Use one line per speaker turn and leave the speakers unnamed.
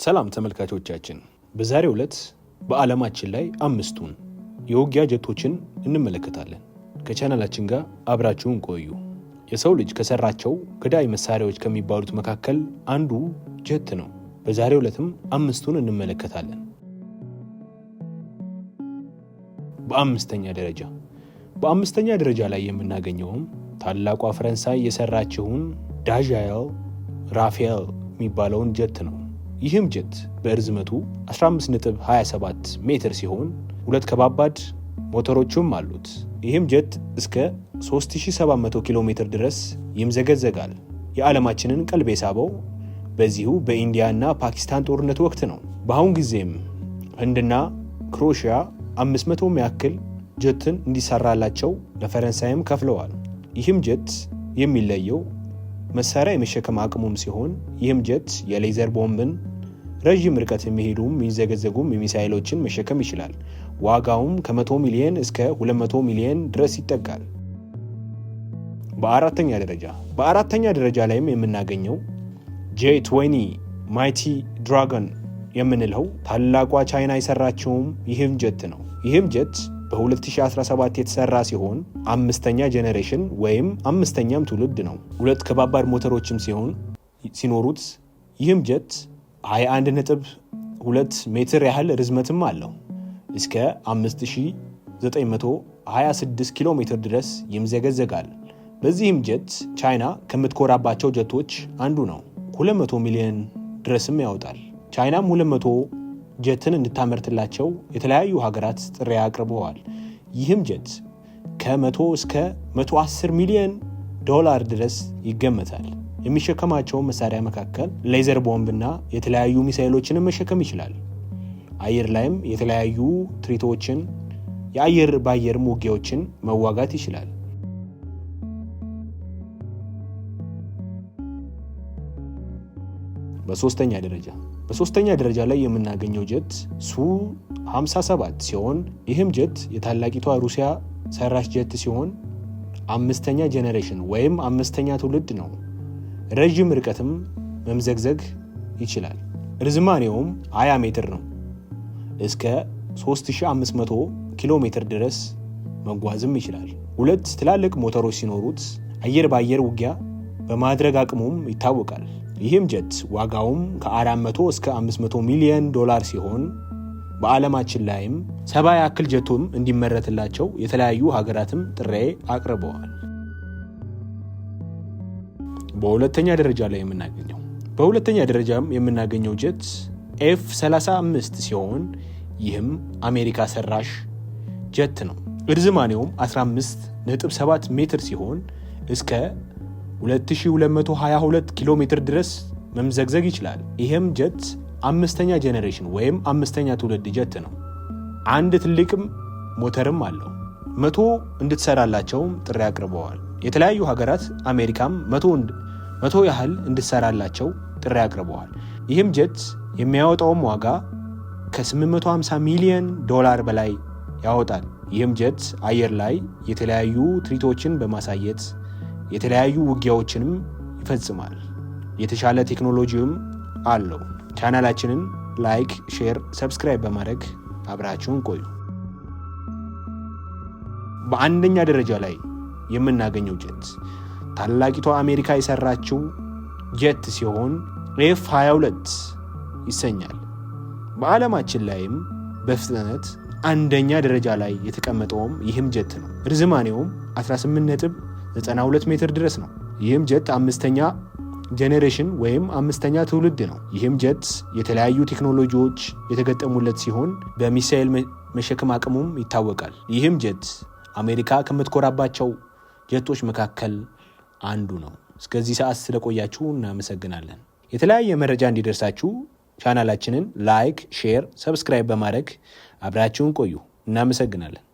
ሰላም ተመልካቾቻችን፣ በዛሬው ዕለት በዓለማችን ላይ አምስቱን የውጊያ ጀቶችን እንመለከታለን። ከቻናላችን ጋር አብራችሁን ቆዩ። የሰው ልጅ ከሰራቸው ገዳይ መሳሪያዎች ከሚባሉት መካከል አንዱ ጀት ነው። በዛሬው ዕለትም አምስቱን እንመለከታለን። በአምስተኛ ደረጃ ላይ የምናገኘውም ታላቋ ፈረንሳይ የሰራችውን ዳዣይል ራፋኤል የሚባለውን ጀት ነው። ይህም ጀት በርዝመቱ 15.27 ሜትር ሲሆን ሁለት ከባባድ ሞተሮችም አሉት። ይህም ጀት እስከ 3700 ኪሎ ሜትር ድረስ ይምዘገዘጋል። የዓለማችንን ቀልብ የሳበው በዚሁ በኢንዲያና ፓኪስታን ጦርነት ወቅት ነው። በአሁን ጊዜም ህንድና ክሮኤሽያ 500 ያክል ጀትን እንዲሰራላቸው ለፈረንሳይም ከፍለዋል። ይህም ጀት የሚለየው መሳሪያ የመሸከም አቅሙም ሲሆን ይህም ጀት የሌዘር ቦምብን፣ ረዥም ርቀት የሚሄዱም የሚዘገዘጉም ሚሳኤሎችን መሸከም ይችላል። ዋጋውም ከ100 ሚሊዮን እስከ 200 ሚሊዮን ድረስ ይጠጋል። በአራተኛ ደረጃ ላይም የምናገኘው J-20 ማይቲ ድራገን የምንለው ታላቋ ቻይና የሰራችውም ይህም ጀት ነው። ይህም ጀት በ2017 የተሰራ ሲሆን አምስተኛ ጄኔሬሽን ወይም አምስተኛም ትውልድ ነው። ሁለት ከባባድ ሞተሮችም ሲኖሩት ይህም ጀት 21.2 ሜትር ያህል ርዝመትም አለው። እስከ 5926 ኪሎ ሜትር ድረስ ይምዘገዘጋል። በዚህም ጀት ቻይና ከምትኮራባቸው ጀቶች አንዱ ነው። 200 ሚሊዮን ድረስም ያወጣል። ቻይናም 200 ጀትን እንድታመርትላቸው የተለያዩ ሀገራት ጥሪ አቅርበዋል። ይህም ጀት ከ100 እስከ 110 ሚሊዮን ዶላር ድረስ ይገመታል። የሚሸከማቸው መሳሪያ መካከል ሌዘር ቦምብና የተለያዩ ሚሳኤሎችንም መሸከም ይችላል። አየር ላይም የተለያዩ ትርኢቶችን የአየር ባየር ውጊያዎችን መዋጋት ይችላል። በሶስተኛ ደረጃ ላይ የምናገኘው ጀት ሱ-57 ሲሆን ይህም ጀት የታላቂቷ ሩሲያ ሰራሽ ጀት ሲሆን አምስተኛ ጄኔሬሽን ወይም አምስተኛ ትውልድ ነው። ረዥም ርቀትም መምዘግዘግ ይችላል። ርዝማኔውም 20 ሜትር ነው። እስከ 3500 ኪሎ ሜትር ድረስ መጓዝም ይችላል። ሁለት ትላልቅ ሞተሮች ሲኖሩት አየር ባየር ውጊያ በማድረግ አቅሙም ይታወቃል። ይህም ጀት ዋጋውም ከ400 እስከ 500 ሚሊዮን ዶላር ሲሆን በዓለማችን ላይም 70 ያክል ጀቱም እንዲመረትላቸው የተለያዩ ሀገራትም ጥሪ አቅርበዋል። በሁለተኛ ደረጃ የምናገኘው ጀት F-35 ሲሆን ይህም አሜሪካ ሰራሽ ጀት ነው። ርዝማኔውም 15.7 ሜትር ሲሆን እስከ 2222 ኪሎ ሜትር ድረስ መምዘግዘግ ይችላል። ይህም ጀት አምስተኛ ጄኔሬሽን ወይም አምስተኛ ትውልድ ጀት ነው። አንድ ትልቅም ሞተርም አለው። 100 እንድትሰራላቸውም ጥሪ አቅርበዋል። የተለያዩ ሀገራት አሜሪካም 100 ያህል እንድትሰራላቸው ጥሪ አቅርበዋል። ይህም ጀት የሚያወጣውም ዋጋ ከ850 ሚሊዮን ዶላር በላይ ያወጣል። ይህም ጀት አየር ላይ የተለያዩ ትርኢቶችን በማሳየት የተለያዩ ውጊያዎችንም ይፈጽማል። የተሻለ ቴክኖሎጂም አለው። ቻናላችንን ላይክ፣ ሼር፣ ሰብስክራይብ በማድረግ አብራችሁን ቆዩ። በአንደኛ ደረጃ ላይ የምናገኘው ጀት ታላቂቷ አሜሪካ የሰራችው ጀት ሲሆን F-22 ይሰኛል። በዓለማችን ላይም በፍጥነት አንደኛ ደረጃ ላይ የተቀመጠውም ይህም ጀት ነው። ርዝማኔውም 18.92 ሜትር ድረስ ነው። ይህም ጀት አምስተኛ ጄኔሬሽን ወይም አምስተኛ ትውልድ ነው። ይህም ጀት የተለያዩ ቴክኖሎጂዎች የተገጠሙለት ሲሆን በሚሳኤል መሸከም አቅሙም ይታወቃል። ይህም ጀት አሜሪካ ከምትኮራባቸው ጀቶች መካከል አንዱ ነው። እስከዚህ ሰዓት ስለቆያችሁ እናመሰግናለን። የተለያየ መረጃ እንዲደርሳችሁ ቻናላችንን ላይክ፣ ሼር፣ ሰብስክራይብ በማድረግ አብራችሁን ቆዩ። እናመሰግናለን።